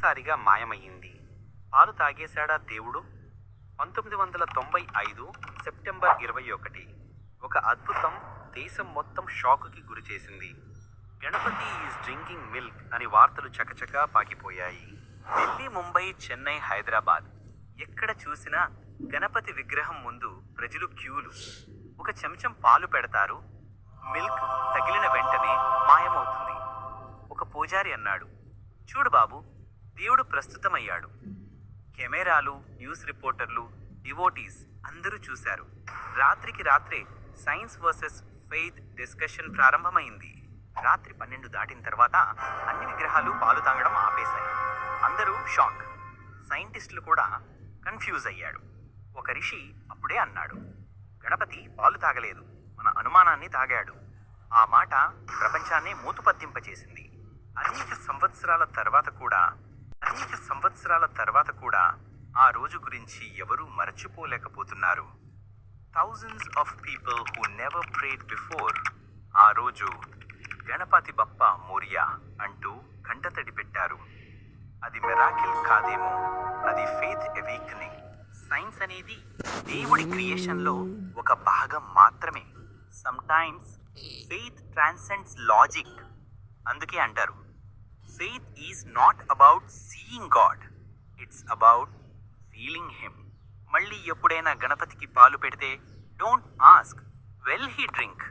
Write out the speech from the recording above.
ఒక్కసారిగా మాయమయ్యింది. పాలు తాగేశాడా దేవుడు? 1995 సెప్టెంబర్ 21 ఒక అద్భుతం దేశం మొత్తం షాకుకి గురిచేసింది. గణపతి ఈజ్ డ్రింకింగ్ మిల్క్ అని వార్తలు చకచకా పాకిపోయాయి. ఢిల్లీ, ముంబై, చెన్నై, హైదరాబాద్ ఎక్కడ చూసినా గణపతి విగ్రహం ముందు ప్రజలు క్యూలు. ఒక చెంచం పాలు పెడతారు, మిల్క్ తగిలిన వెంటనే మాయమవుతుంది. ఒక పూజారి అన్నాడు, చూడు బాబు, దేవుడు ప్రస్తుతమయ్యాడు. కెమెరాలు, న్యూస్ రిపోర్టర్లు, డివోటీస్ అందరూ చూశారు. రాత్రికి రాత్రే సైన్స్ వర్సెస్ ఫెయిత్ డిస్కషన్ ప్రారంభమైంది. రాత్రి 12 దాటిన తర్వాత అన్ని విగ్రహాలు పాలు తాగడం ఆపేశాయి. అందరూ షాక్. సైంటిస్టులు కూడా కన్ఫ్యూజ్ అయ్యాడు. ఒక రిషి అప్పుడే అన్నాడు, గణపతి పాలు తాగలేదు, మన అనుమానాన్ని తాగాడు. ఆ మాట ప్రపంచాన్నే మూతుపద్దింపచేసింది. అనేక సంవత్సరాల తర్వాత కూడా ఆ రోజు గురించి ఎవరూ మరచిపోలేకపోతున్నారు. Thousands of people who never prayed before ఆ రోజు గణపతి బప్ప మోరియా అంటూ కంటతడి పెట్టారు. అది మిరాకిల్ కాదేమో, అది ఫెయిత్ అవేకనింగ్. సైన్స్ అనేది దేవుడి క్రియేషన్లో ఒక భాగం మాత్రమే. Sometimes faith transcends logic. అందుకే అంటారు, faith is not about seeing God, it's about feeling him. మళ్ళీ ఎప్పుడైనా గణపతికి పాలు పెడితే don't ask, well he drink.